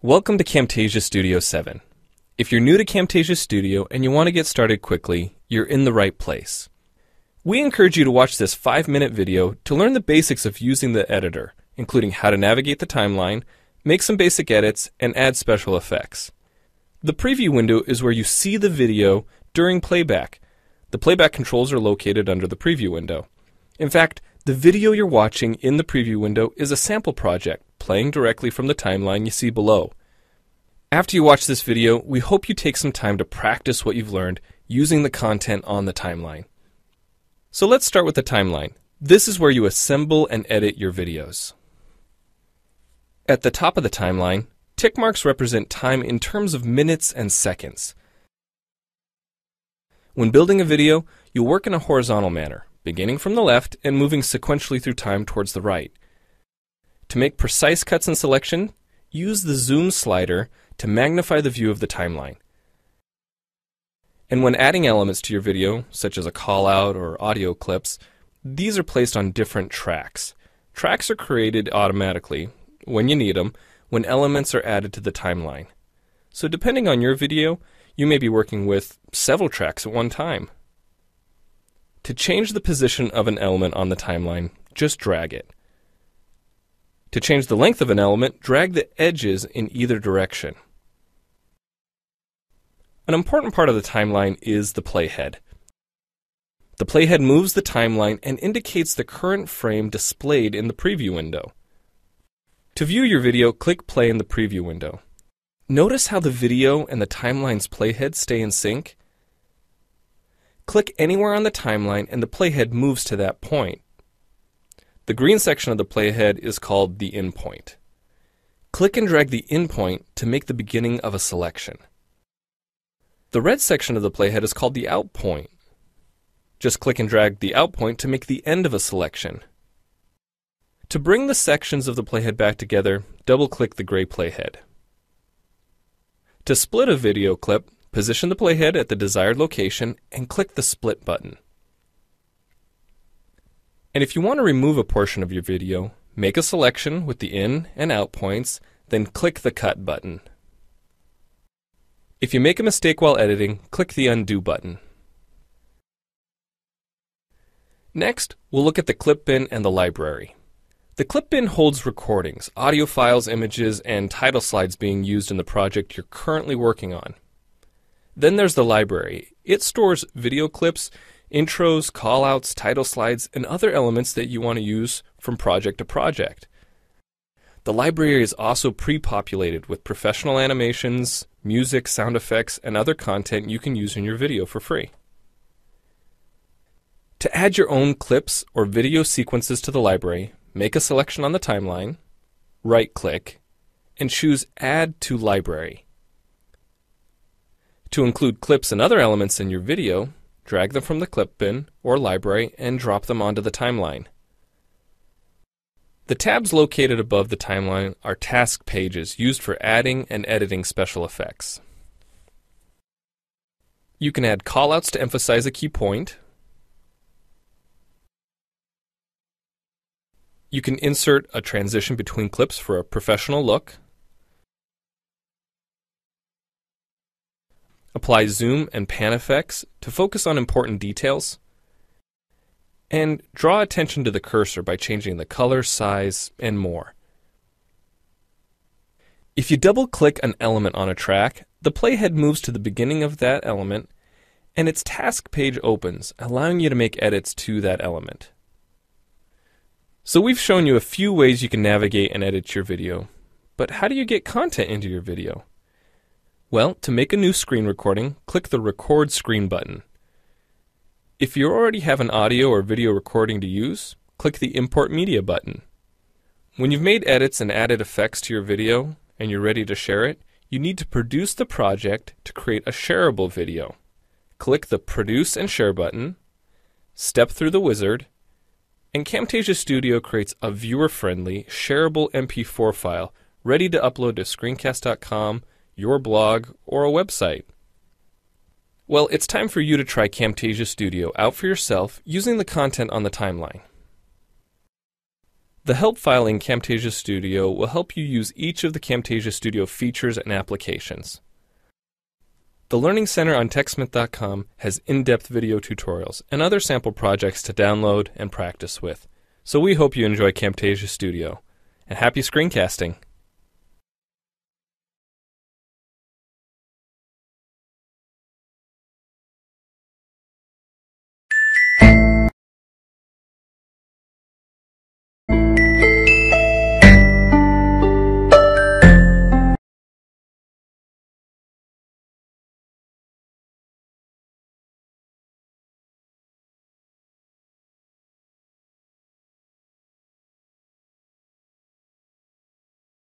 Welcome to Camtasia Studio 7. If you're new to Camtasia Studio and you want to get started quickly, you're in the right place. We encourage you to watch this 5-minute video to learn the basics of using the editor, including how to navigate the timeline, make some basic edits, and add special effects. The preview window is where you see the video during playback. The playback controls are located under the preview window. In fact, the video you're watching in the preview window is a sample project playing directly from the timeline you see below. After you watch this video, we hope you take some time to practice what you've learned using the content on the timeline. So let's start with the timeline. This is where you assemble and edit your videos. At the top of the timeline, tick marks represent time in terms of minutes and seconds. When building a video, you'll work in a horizontal manner, beginning from the left and moving sequentially through time towards the right. To make precise cuts and selection, use the zoom slider to magnify the view of the timeline. And when adding elements to your video, such as a call-out or audio clips, these are placed on different tracks. Tracks are created automatically, when you need them, when elements are added to the timeline. So depending on your video, you may be working with several tracks at one time. To change the position of an element on the timeline, just drag it. To change the length of an element, drag the edges in either direction. An important part of the timeline is the playhead. The playhead moves the timeline and indicates the current frame displayed in the preview window. To view your video, click play in the preview window. Notice how the video and the timeline's playhead stay in sync? Click anywhere on the timeline and the playhead moves to that point. The green section of the playhead is called the in point. Click and drag the in point to make the beginning of a selection. The red section of the playhead is called the out point. Just click and drag the out point to make the end of a selection. To bring the sections of the playhead back together, double-click the gray playhead. To split a video clip, position the playhead at the desired location and click the split button. And if you want to remove a portion of your video, make a selection with the in and out points, then click the cut button. If you make a mistake while editing, click the undo button. Next, we'll look at the clip bin and the library. The clip bin holds recordings, audio files, images, and title slides being used in the project you're currently working on. Then there's the library. It stores video clips, intros, callouts, title slides, and other elements that you want to use from project to project. The library is also pre-populated with professional animations, music, sound effects, and other content you can use in your video for free. To add your own clips or video sequences to the library, make a selection on the timeline, right-click, and choose Add to Library. To include clips and other elements in your video, drag them from the clip bin or library and drop them onto the timeline. The tabs located above the timeline are task pages used for adding and editing special effects. You can add callouts to emphasize a key point. You can insert a transition between clips for a professional look. Apply zoom and pan effects to focus on important details. And draw attention to the cursor by changing the color, size, and more. If you double-click an element on a track, the playhead moves to the beginning of that element, and its task page opens, allowing you to make edits to that element. So we've shown you a few ways you can navigate and edit your video, but how do you get content into your video? Well, to make a new screen recording, click the Record Screen button. If you already have an audio or video recording to use, click the Import Media button. When you've made edits and added effects to your video and you're ready to share it, you need to produce the project to create a shareable video. Click the Produce and Share button, step through the wizard, and Camtasia Studio creates a viewer-friendly, shareable MP4 file ready to upload to screencast.com, your blog, or a website. Well, it's time for you to try Camtasia Studio out for yourself using the content on the timeline. The help file in Camtasia Studio will help you use each of the Camtasia Studio features and applications. The Learning Center on TechSmith.com has in-depth video tutorials and other sample projects to download and practice with. So we hope you enjoy Camtasia Studio. And happy screencasting!